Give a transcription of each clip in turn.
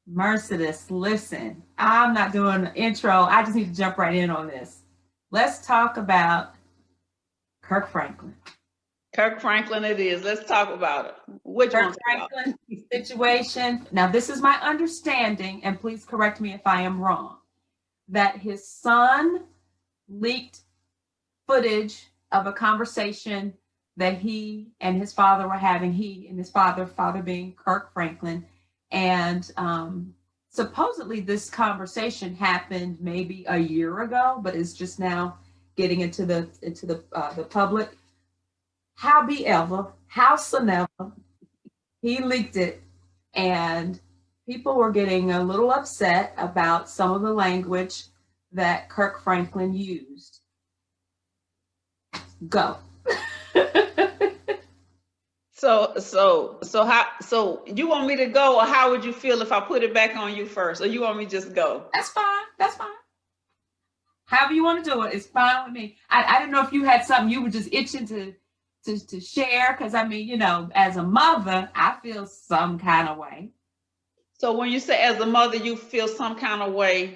Mercedes, listen, I'm not doing an intro. I just need to jump right in on this. Let's talk about Kirk Franklin. Kirk Franklin it is. Let's talk about it. What you Kirk want to talk about? Franklin situation. Now, this is my understanding, and please correct me if I am wrong, that his son leaked footage of a conversation that he and his father were having. He and his father being Kirk Franklin, and supposedly this conversation happened maybe a year ago, but it's just now getting into the public. Howbeit, howsoever, he leaked it, and people were getting a little upset about some of the language that Kirk Franklin used. Go. So you want me to go, or how would you feel if I put it back on you first, or you want me to just go? That's fine. That's fine. However you want to do it, it's fine with me. I didn't know if you had something you were just itching to share, because I mean, as a mother, I feel some kind of way. So when you say as a mother, you feel some kind of way,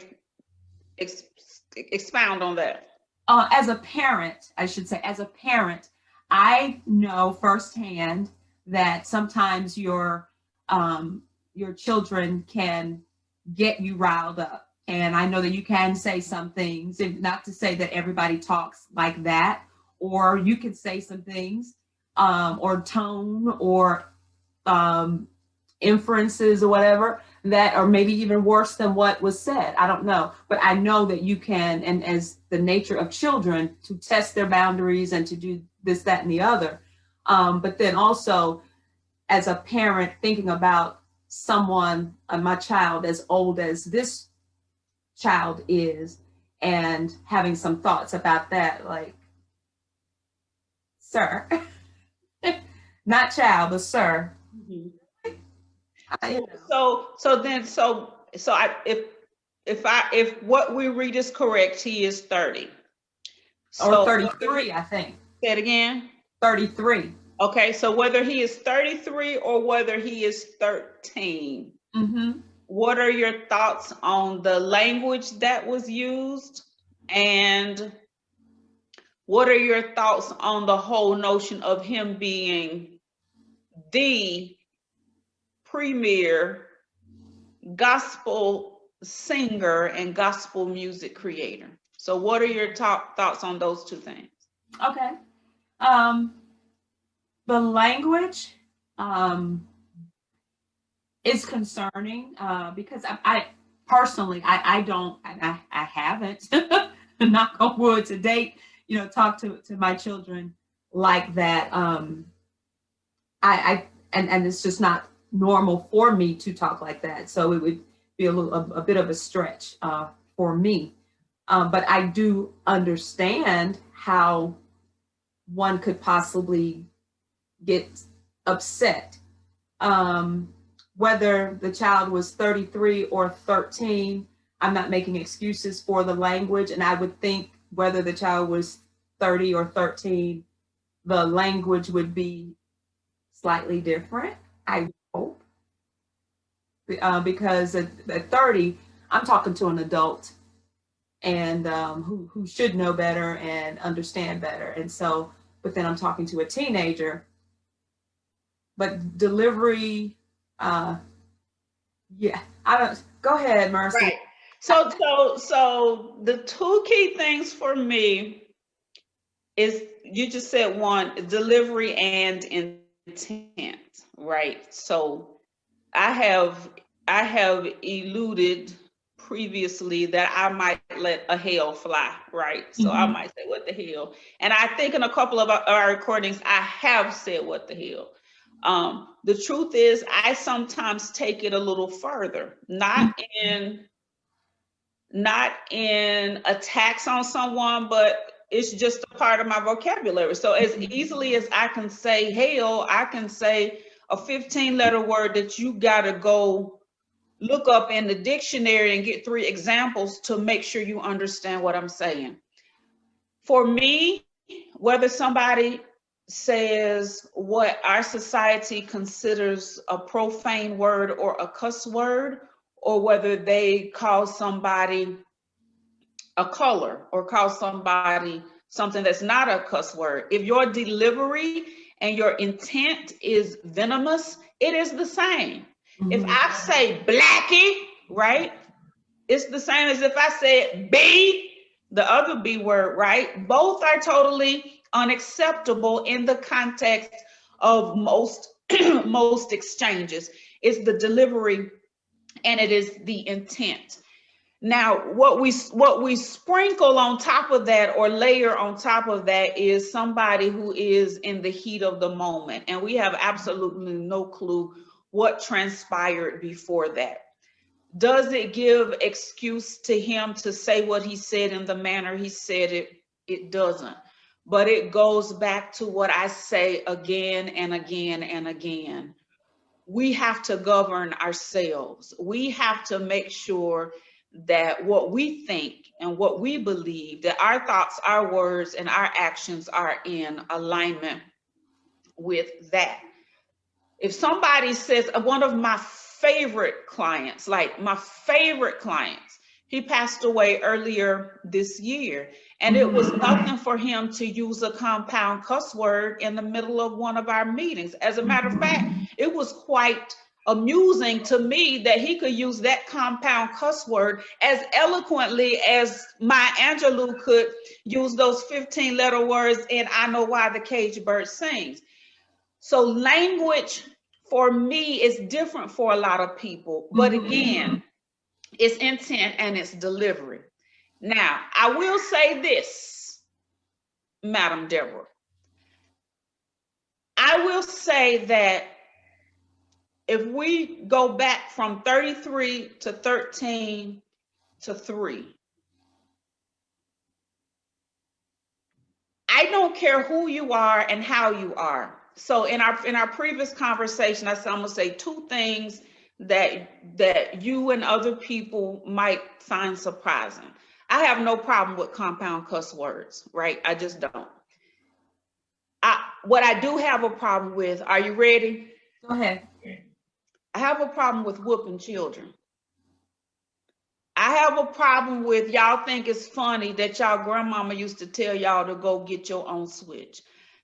expound on that. As a parent, I should say, as a parent, I know firsthand that sometimes your children can get you riled up. And I know that you can say some things, and not to say that everybody talks like that, or you can say some things, or tone, or inferences, or whatever, that are maybe even worse than what was said. I don't know. But I know that you can, and as the nature of children, to test their boundaries and to do this, that, and the other. But then also, as a parent, thinking about someone, my child, as old as this child is, and having some thoughts about that, like, sir, not child, but sir. Mm-hmm. I, If what we read is correct, he is 30. or 33, I think. Say it again. 33. Okay, so whether he is 33 or whether he is 13, what are your thoughts on the language that was used? And what are your thoughts on the whole notion of him being the premier gospel singer and gospel music creator? So what are your top thoughts on those two things? Okay. The language is concerning, because I personally, I don't, I haven't, knock on wood, to date, talk to my children like that. And it's just not normal for me to talk like that. So it would be a bit of a stretch for me. But I do understand how one could possibly get upset. Whether the child was 33 or 13, I'm not making excuses for the language. And I would think whether the child was 30 or 13, the language would be slightly different, I hope. Because at 30, I'm talking to an adult, and who should know better and understand better. And so, but then I'm talking to a teenager. But delivery, yeah, I don't. Go ahead, Mercy. Right. So the two key things for me is, you just said one, delivery and intent, right? So I have alluded previously that I might let a hell fly, right? So I might say, what the hell? And I think in a couple of our recordings, I have said what the hell. The truth is, I sometimes take it a little further, not in attacks on someone, but it's just a part of my vocabulary. So as easily as I can say hell, I can say a 15-letter word that you gotta go look up in the dictionary and get 3 examples to make sure you understand what I'm saying. For me, whether somebody says what our society considers a profane word or a cuss word, or whether they call somebody a color or call somebody something that's not a cuss word. If your delivery and your intent is venomous, it is the same. If I say blackie, right, it's the same as if I said B, the other B word, right? Both are totally unacceptable in the context of most most exchanges. It's the delivery and it is the intent. Now, what we sprinkle on top of that or layer on top of that is somebody who is in the heat of the moment, and we have absolutely no clue what transpired before that. Does it give excuse to him to say what he said in the manner he said it? It doesn't. But it goes back to what I say again and again and again. We have to govern ourselves. We have to make sure that what we think and what we believe, that our thoughts, our words, and our actions are in alignment with that. If somebody says, one of my favorite clients, like my favorite clients, he passed away earlier this year, and it was nothing for him to use a compound cuss word in the middle of one of our meetings. As a matter of fact, it was quite amusing to me that he could use that compound cuss word as eloquently as Maya Angelou could use those 15-letter words in I Know Why the Caged Bird Sings. So language for me is different for a lot of people, but again, it's intent and it's delivery. Now, I will say this, Madam Deborah. I will say that if we go back from 33 to 13 to 3, I don't care who you are and how you are. So in our previous conversation, I said I'm gonna say 2 things that you and other people might find surprising. I have no problem with compound cuss words, right? I just don't. What I do have a problem with, are you ready? Go ahead. I have a problem with whooping children. I have a problem with y'all think it's funny that y'all grandmama used to tell y'all to go get your own switch.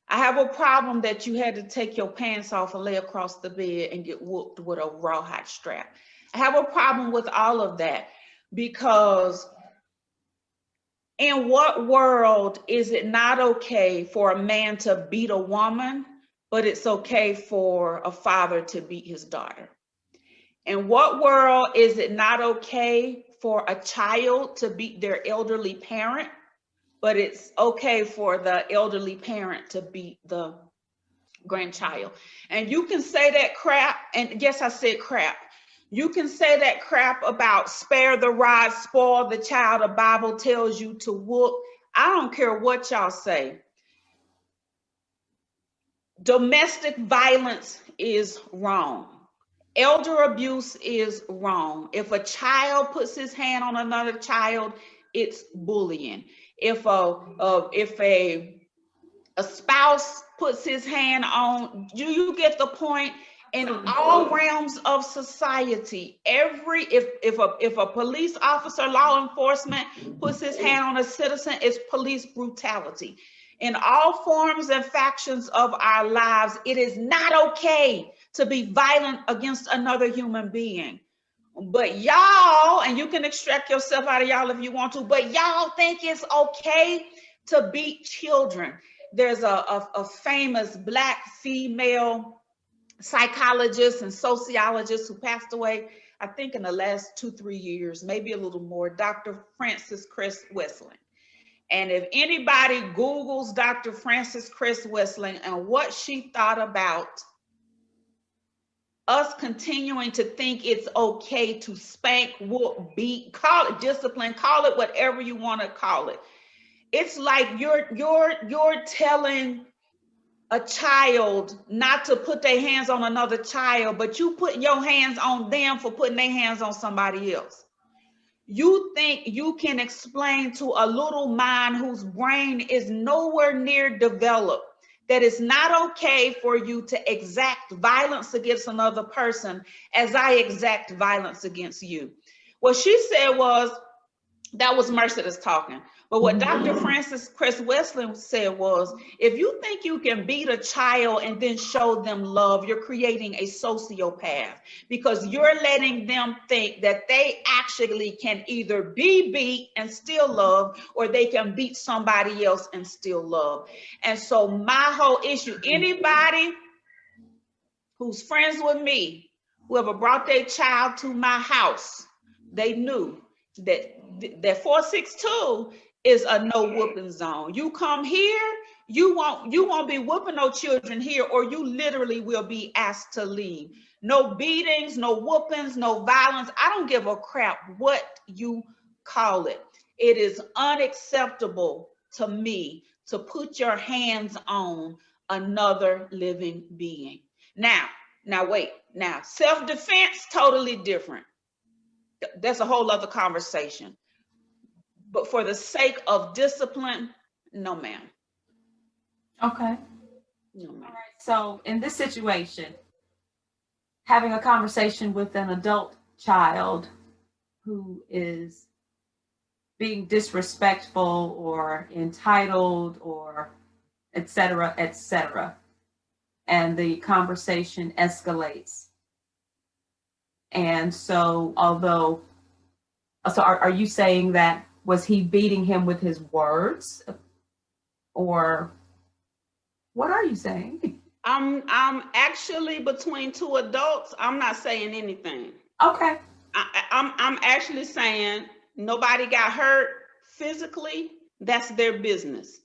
I have a problem that you had to take your pants off and lay across the bed and get whooped with a rawhide strap. I have a problem with all of that because in what world is it not okay for a man to beat a woman, but it's okay for a father to beat his daughter? In what world is it not okay for a child to beat their elderly parent, but it's okay for the elderly parent to beat the grandchild? And you can say that crap, and yes, I said crap. You can say that crap about spare the rod, spoil the child. The Bible tells you to whoop. I don't care what y'all say. Domestic violence is wrong. Elder abuse is wrong. If a child puts his hand on another child, it's bullying. If a spouse puts his hand on, do you get the point? In all realms of society, if a police officer, law enforcement puts his hand on a citizen, it's police brutality. In all forms and factions of our lives, it is not okay to be violent against another human being. But y'all, and you can extract yourself out of y'all if you want to, but y'all think it's okay to beat children. There's a famous Black female psychologist and sociologist who passed away, I think in the last 2-3 years, maybe a little more, Dr. Frances Cress Wesseling. And if anybody Googles Dr. Frances Cress Wesseling and what she thought about us continuing to think it's okay to spank, whoop, beat, call it discipline, call it whatever you want to call it. It's like you're telling a child not to put their hands on another child, but you put your hands on them for putting their hands on somebody else. You think you can explain to a little mind whose brain is nowhere near developed that it's not okay for you to exact violence against another person as I exact violence against you. What she said was, that was Mercedes talking. But what Dr. Francis Chris Wesley said was, if you think you can beat a child and then show them love, you're creating a sociopath, because you're letting them think that they actually can either be beat and still love, or they can beat somebody else and still love. And so my whole issue, anybody who's friends with me, whoever brought their child to my house, they knew that 462 is a no whooping zone. You come here, you won't be whooping no children here, or you literally will be asked to leave. No beatings, no whoopings, no violence. I don't give a crap what you call it. It is unacceptable to me to put your hands on another living being. Now wait. Now, self-defense, totally different. That's a whole other conversation. But for the sake of discipline, no, ma'am. Okay. No, ma'am. All right. So in this situation, having a conversation with an adult child who is being disrespectful or entitled or et cetera, and the conversation escalates. And so, are you saying that, was he beating him with his words, or what are you saying? I'm actually between two adults. I'm not saying anything. Okay. I'm actually saying nobody got hurt physically. That's their business.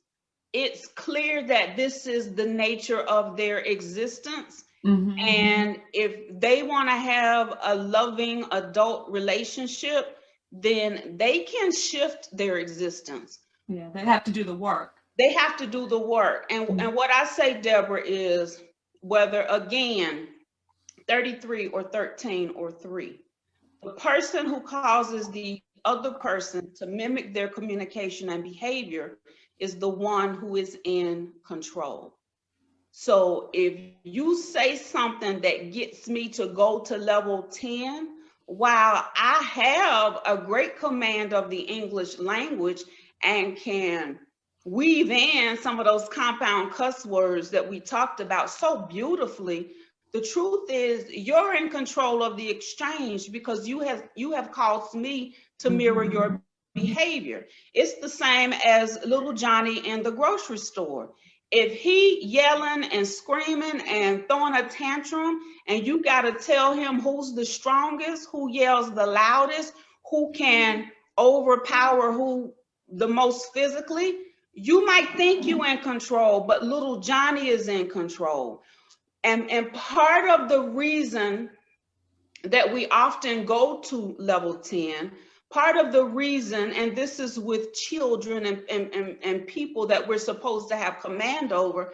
It's clear that this is the nature of their existence. Mm-hmm. And if they want to have a loving adult relationship, then they can shift their existence. Yeah, they have to do the work. They have to do the work. And what I say, Deborah, is whether, again, 33 or 13 or 3, the person who causes the other person to mimic their communication and behavior is the one who is in control. So if you say something that gets me to go to level 10, while I have a great command of the English language and can weave in some of those compound cuss words that we talked about so beautifully, the truth is you're in control of the exchange, because you have caused me to mirror your behavior. It's the same as little Johnny in the grocery store. If he yelling and screaming and throwing a tantrum, and you got to tell him who's the strongest, who yells the loudest, who can overpower who the most physically, you might think you in control, but little Johnny is in control. And part of the reason that we often go to level 10, part of the reason, and this is with children and people that we're supposed to have command over,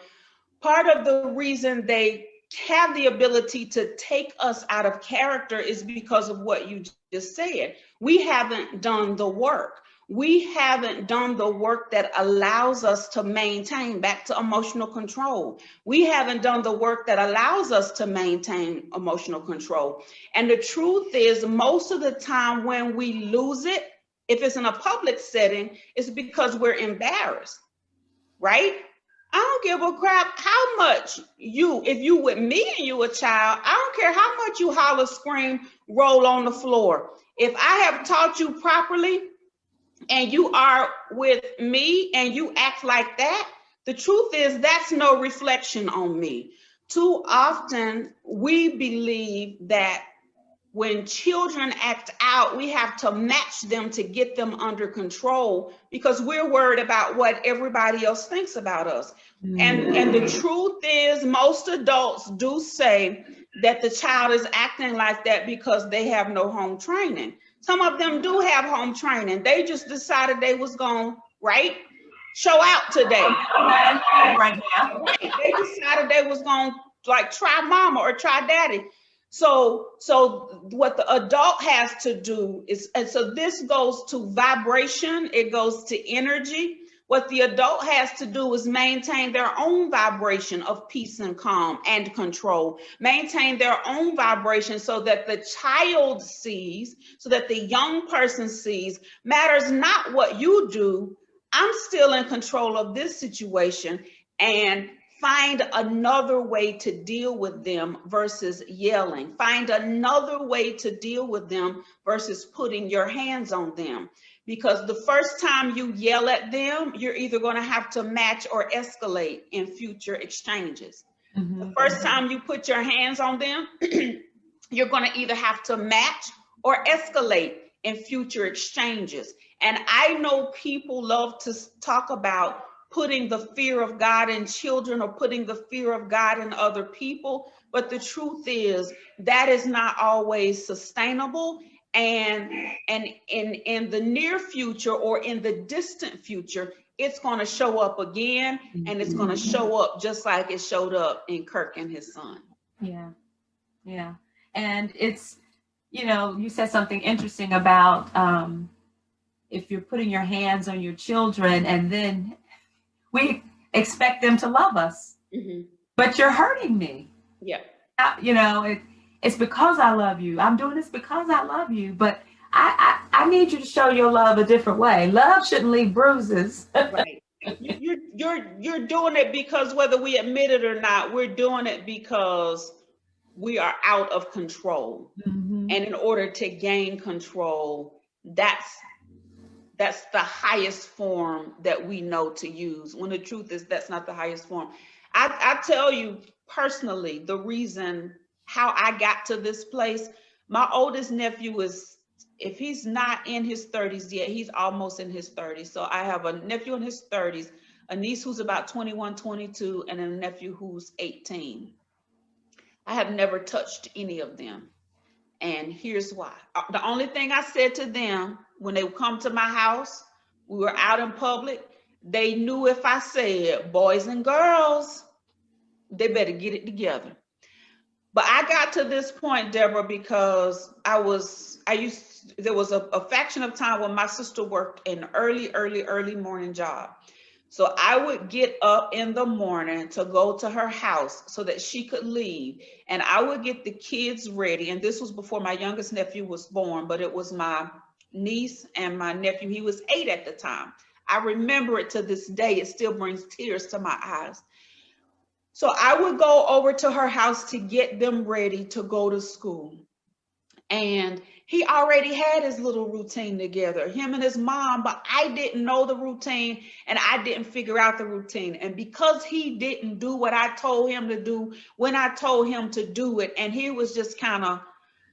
part of the reason they have the ability to take us out of character is because of what you just said. We haven't done the work. We haven't done the work that allows us to maintain, back to emotional control. We haven't done the work that allows us to maintain emotional control. And the truth is, most of the time when we lose it, if it's in a public setting, it's because we're embarrassed, right? I don't give a crap how much if you with me and you a child, I don't care how much you holler, scream, roll on the floor. If I have taught you properly, and you are with me and you act like that, the truth is that's no reflection on me. Too often we believe that when children act out, we have to match them to get them under control, because we're worried about what everybody else thinks about us. And the truth is, most adults do say that the child is acting like that because they have no home training. Some of them do have home training. They just decided they was going, right, show out today. Right now. Right. They decided they was going to like try mama or try daddy. So what the adult has to do is, and so this goes to vibration, it goes to energy. What the adult has to do is maintain their own vibration of peace and calm and control, maintain their own vibration so that the child sees, so that the young person sees, matters not what you do, I'm still in control of this situation, and find another way to deal with them versus yelling. Find another way to deal with them versus putting your hands on them. Because the first time you yell at them, you're either going to have to match or escalate in future exchanges. Mm-hmm. The first time you put your hands on them, you're going to either have to match or escalate in future exchanges. And I know people love to talk about putting the fear of God in children or putting the fear of God in other people. But the truth is that is not always sustainable. And in the near future or in the distant future, it's going to show up again, and it's going to show up just like it showed up in Kirk and his son. Yeah. Yeah. And it's, you said something interesting about if you're putting your hands on your children and then we expect them to love us, but you're hurting me. Yeah. It's because I love you. I'm doing this because I love you, but I need you to show your love a different way. Love shouldn't leave bruises. Right. You're doing it because whether we admit it or not, we're doing it because we are out of control. Mm-hmm. And in order to gain control, that's the highest form that we know to use, when the truth is that's not the highest form. I tell you personally, the reason how I got to this place, my oldest nephew is, if he's not in his 30s yet, he's almost in his 30s. So I have a nephew in his 30s, a niece who's about 21, 22, and a nephew who's 18. I have never touched any of them. And here's why. The only thing I said to them when they would come to my house, we were out in public, they knew if I said, boys and girls, they better get it together. But I got to this point, Deborah, because there was a fraction of time when my sister worked an early morning job. So I would get up in the morning to go to her house so that she could leave. And I would get the kids ready. And this was before my youngest nephew was born, but it was my niece and my nephew. He was 8 at the time. I remember it to this day. It still brings tears to my eyes. So I would go over to her house to get them ready to go to school. And he already had his little routine together, him and his mom, but I didn't know the routine and I didn't figure out the routine. And because he didn't do what I told him to do when I told him to do it, and he was just kind of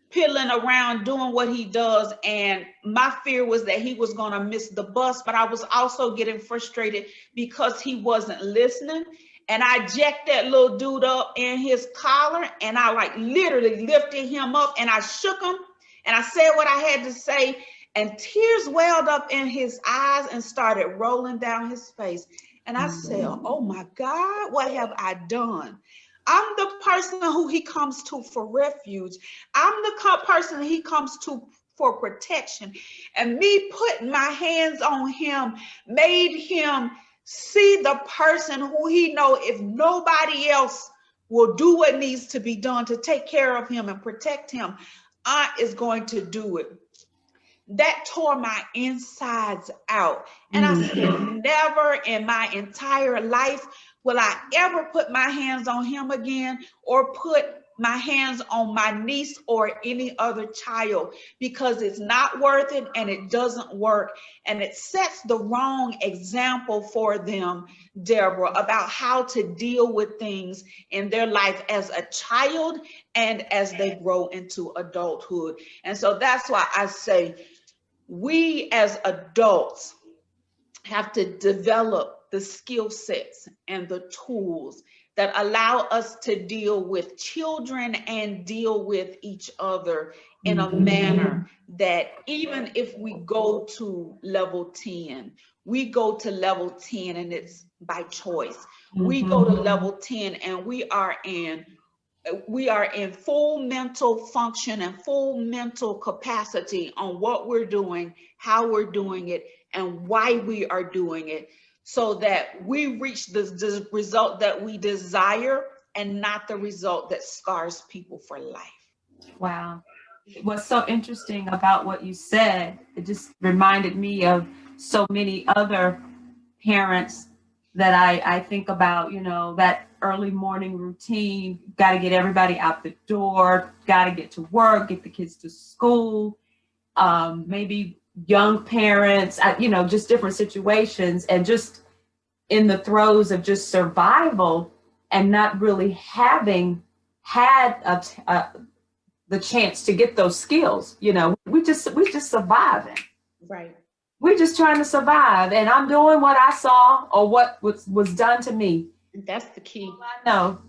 piddling around doing what he does, and my fear was that he was going to miss the bus, but I was also getting frustrated because he wasn't listening. And I jacked that little dude up in his collar, and I literally lifted him up, and I shook him, and I said what I had to say, and tears welled up in his eyes and started rolling down his face. And I said, oh my God, what have I done? I'm the person who he comes to for refuge. I'm the person he comes to for protection. And me putting my hands on him made him see the person who he know, if nobody else will do what needs to be done to take care of him and protect him, I is going to do it. That tore my insides out. And I said, never in my entire life will I ever put my hands on him again or put my hands on my niece or any other child, because it's not worth it and it doesn't work. And it sets the wrong example for them, Deborah, about how to deal with things in their life as a child and as they grow into adulthood. And so that's why I say we as adults have to develop the skill sets and the tools that allow us to deal with children and deal with each other in a manner that even if we go to level 10, we go to level 10 and it's by choice. We go to level 10 and we are in full mental function and full mental capacity on what we're doing, how we're doing it, and why we are doing it, so that we reach the result that we desire and not the result that scars people for life. Wow. What's so interesting about what you said, it just reminded me of so many other parents that I think about, that early morning routine, got to get everybody out the door, got to get to work, get the kids to school, maybe young parents, just different situations, and just in the throes of just survival and not really having had the chance to get those skills. We just surviving. Right. We're just trying to survive, and I'm doing what I saw or what was done to me. That's the key. I know.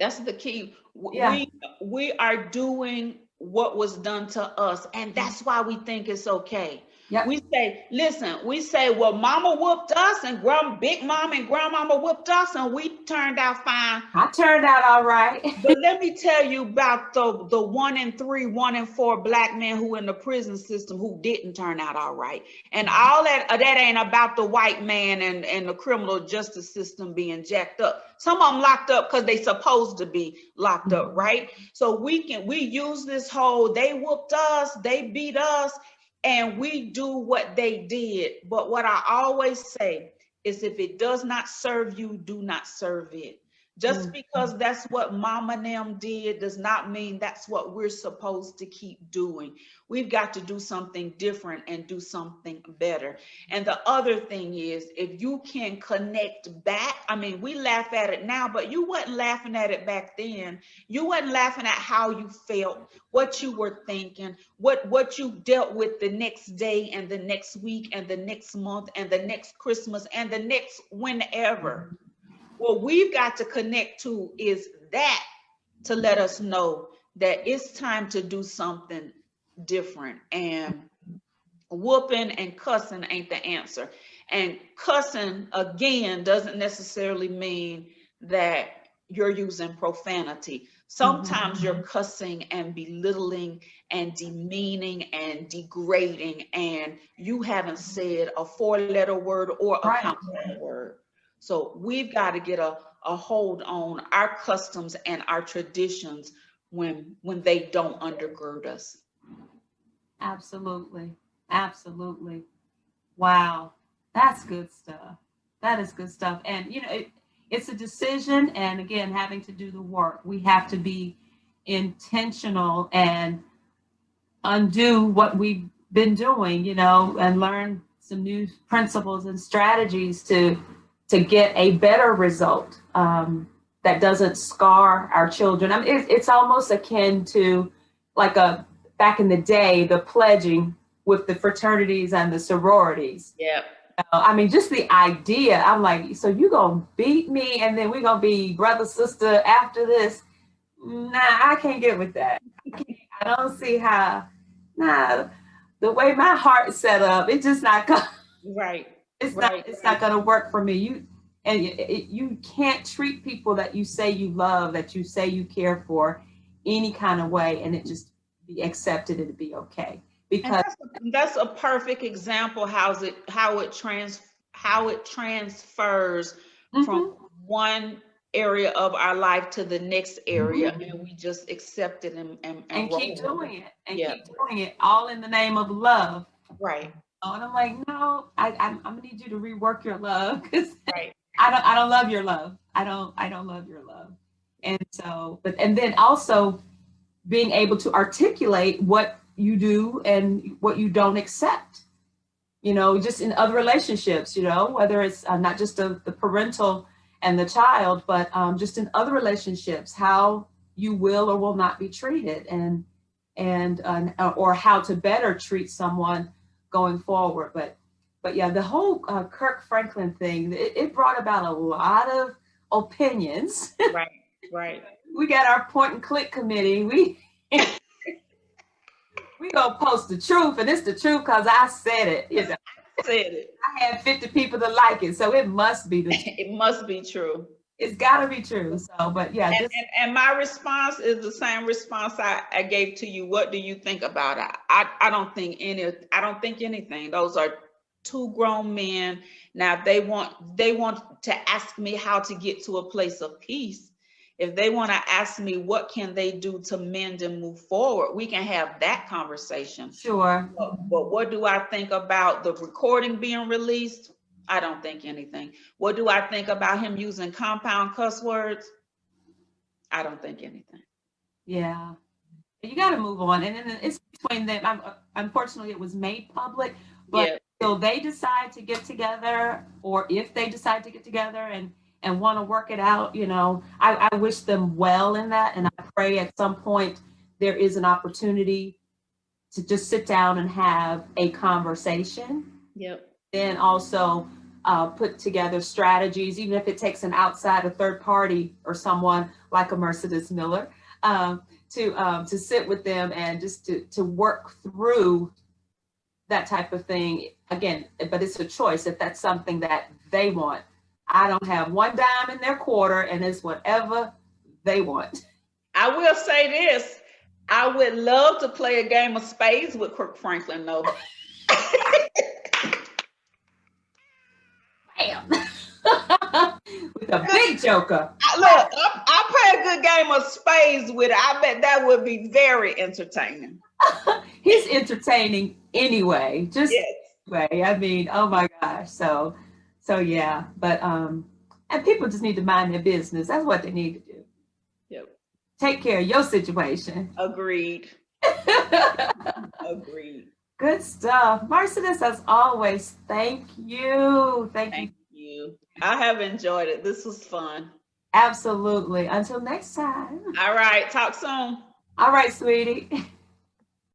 That's the key. Yeah. We are doing what was done to us, and that's why we think it's okay. Yep. We say, well, mama whooped us and big mom and grandmama whooped us and we turned out fine. I turned out all right. But let me tell you about the 1 in 3, 1 in 4 black men who in the prison system who didn't turn out all right. And all that ain't about the white man and the criminal justice system being jacked up. Some of them locked up because they supposed to be locked up, right? So we use this whole, they whooped us, they beat us, and we do what they did. But what I always say is, if it does not serve you, do not serve it. Just because that's what mama and them did does not mean that's what we're supposed to keep doing. We've got to do something different and do something better. And the other thing is, if you can connect back, I mean, we laugh at it now, but you wasn't laughing at it back then. You wasn't laughing at how you felt, what you were thinking, what you dealt with the next day and the next week and the next month and the next Christmas and the next whenever. What we've got to connect to is that, to let us know that it's time to do something different. And whooping and cussing ain't the answer. And cussing, again, doesn't necessarily mean that you're using profanity. Sometimes you're cussing and belittling and demeaning and degrading, and you haven't said a 4-letter word or a consonant word. So we've got to get a hold on our customs and our traditions when they don't undergird us. Absolutely. Absolutely. Wow. That's good stuff. That is good stuff. And, it's a decision. And again, having to do the work, we have to be intentional and undo what we've been doing, and learn some new principles and strategies to get a better result that doesn't scar our children. I mean, it's almost akin to like back in the day, the pledging with the fraternities and the sororities. Yeah. I mean, just the idea, I'm like, so you gonna beat me and then we're gonna be brother, sister after this? Nah, I can't get with that. I don't see how, the way my heart's set up, it's just not gonna, right. It's not gonna work for me. You can't treat people that you say you love, that you say you care for, any kind of way, and it just be accepted and be okay. Because that's a perfect example how it transfers from one area of our life to the next area, and we just accept it and keep doing it and keep doing it, all in the name of love. Right. And I'm like, no, I'm gonna need you to rework your love, because right. I don't love your love. I don't love your love. And so, and then also being able to articulate what you do and what you don't accept, just in other relationships, whether it's not just the parental and the child, but just in other relationships, how you will or will not be treated, and or how to better treat someone going forward. But yeah, the whole Kirk Franklin thing, it brought about a lot of opinions. Right. We got our point and click committee. We gonna post the truth, and it's the truth because I said it. I said it. I had 50 people that like it, so it must be the truth. It must be true. It's got to be true. So, but yeah. And my response is the same response I gave to you. What do you think about it? I don't think anything. Those are two grown men. Now, if they want to ask me how to get to a place of peace. If they want to ask me what can they do to mend and move forward, we can have that conversation. Sure. But what do I think about the recording being released? I don't think anything. What do I think about him using compound cuss words? I don't think anything. Yeah. You got to move on. And then it's between them. Unfortunately, it was made public, but Yeah. till they decide to get together, or if they decide to get together and want to work it out, I wish them well in that. And I pray at some point there is an opportunity to just sit down and have a conversation. Yep. Then also put together strategies, even if it takes an outside, a third party or someone like a MercedesLMiller, to sit with them and just to work through that type of thing. Again, but it's a choice if that's something that they want. I don't have one dime in their quarter, and it's whatever they want. I will say this. I would love to play a game of spades with Kirk Franklin, though. Bam. With a big joker. Look, I'll play a good game of spades with it. I bet that would be very entertaining. He's entertaining anyway. Just Yes. anyway. I mean, oh my gosh. So yeah. But and people just need to mind their business. That's what they need to do. Yep. Take care of your situation. Agreed. Agreed. Good stuff. Mercedes, as always, thank you. Thank you. I have enjoyed it. This was fun. Absolutely. Until next time. All right. Talk soon. All right, sweetie.